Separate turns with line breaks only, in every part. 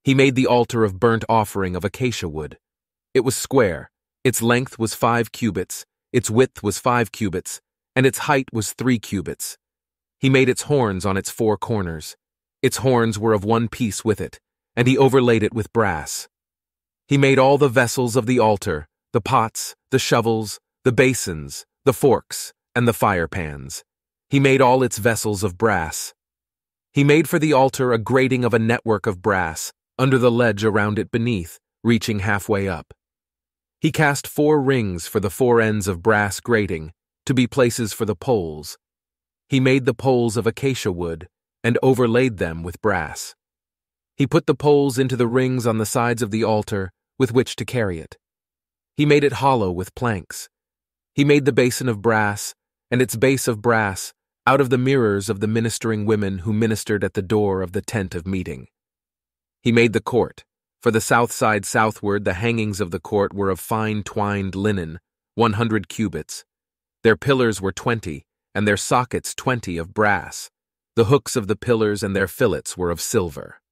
He made the altar of burnt offering of acacia wood. It was square, its length was 5 cubits, its width was 5 cubits, and its height was 3 cubits. He made its horns on its 4 corners. Its horns were of one piece with it, and he overlaid it with brass. He made all the vessels of the altar, the pots, the shovels, the basins, the forks, and the fire pans. He made all its vessels of brass. He made for the altar a grating of a network of brass, under the ledge around it beneath, reaching halfway up. He cast 4 rings for the 4 ends of brass grating, to be places for the poles. He made the poles of acacia wood, and overlaid them with brass. He put the poles into the rings on the sides of the altar, with which to carry it. He made it hollow with planks. He made the basin of brass, and its base of brass, out of the mirrors of the ministering women who ministered at the door of the tent of meeting. He made the court. For the south side southward, the hangings of the court were of fine twined linen, 100 cubits. Their pillars were 20, and their sockets 20 of brass. The hooks of the pillars and their fillets were of silver.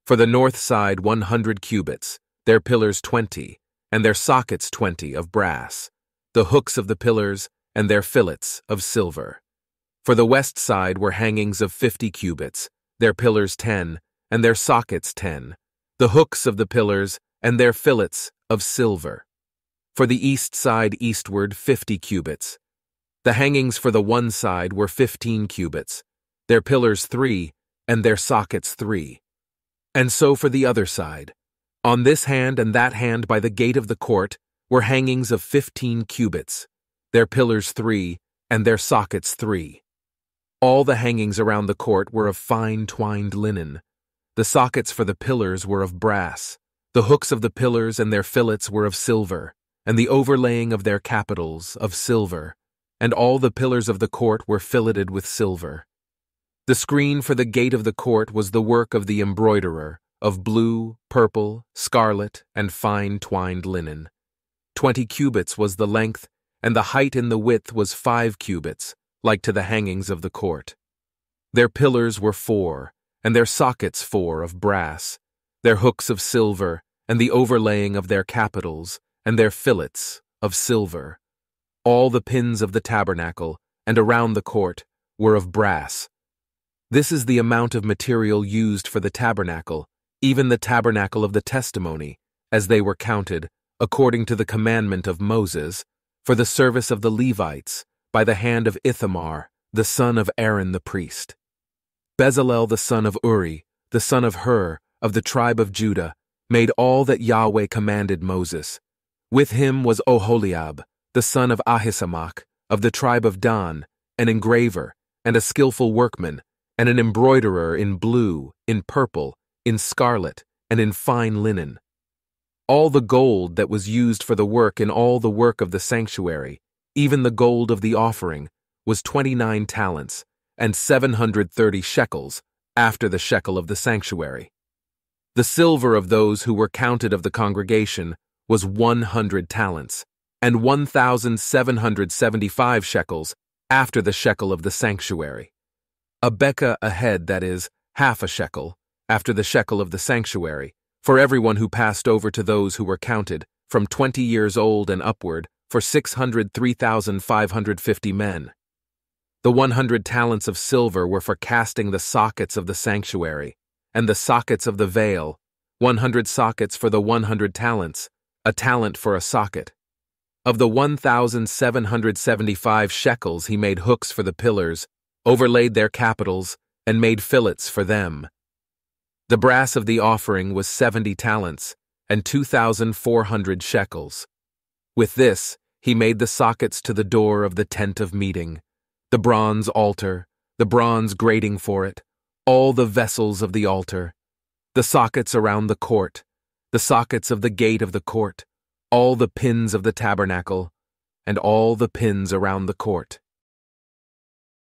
For the north side 100 cubits, their pillars 20, and their sockets 20 of brass. The hooks of the pillars and their fillets of silver. For the west side were hangings of 50 cubits, their pillars 10, and their sockets 10. The hooks of the pillars and their fillets of silver. For the east side eastward 50 cubits. The hangings for the one side were 15 cubits, their pillars 3, and their sockets 3. And so for the other side. On this hand and that hand by the gate of the court were hangings of 15 cubits, their pillars 3, and their sockets 3. All the hangings around the court were of fine twined linen. The sockets for the pillars were of brass. The hooks of the pillars and their fillets were of silver, and the overlaying of their capitals of silver, and all the pillars of the court were filleted with silver. The screen for the gate of the court was the work of the embroiderer, of blue, purple, scarlet, and fine twined linen. 20 cubits was the length, and the height in the width was 5 cubits, like to the hangings of the court. Their pillars were 4, and their sockets 4 of brass, their hooks of silver, and the overlaying of their capitals, and their fillets of silver. All the pins of the tabernacle, and around the court, were of brass. This is the amount of material used for the tabernacle, even the tabernacle of the testimony, as they were counted, according to the commandment of Moses, for the service of the Levites, by the hand of Ithamar, the son of Aaron the priest. Bezalel the son of Uri, the son of Hur, of the tribe of Judah, made all that Yahweh commanded Moses. With him was Oholiab, the son of Ahisamach, of the tribe of Dan, an engraver, and a skillful workman, and an embroiderer in blue, in purple, in scarlet, and in fine linen. All the gold that was used for the work in all the work of the sanctuary, even the gold of the offering, was 29 talents, and 730 shekels, after the shekel of the sanctuary. The silver of those who were counted of the congregation was 100 talents, and 1,775 shekels, after the shekel of the sanctuary. A bekah a head, that is, half a shekel, after the shekel of the sanctuary, for everyone who passed over to those who were counted, from 20 years old and upward, for 603,550 men. The 100 talents of silver were for casting the sockets of the sanctuary, and the sockets of the veil, 100 sockets for the 100 talents, a talent for a socket. Of the 1,775 shekels he made hooks for the pillars, overlaid their capitals, and made fillets for them. The brass of the offering was 70 talents, and 2,400 shekels. With this he made the sockets to the door of the tent of meeting, the bronze altar, the bronze grating for it, all the vessels of the altar, the sockets around the court, the sockets of the gate of the court, all the pins of the tabernacle, and all the pins around the court.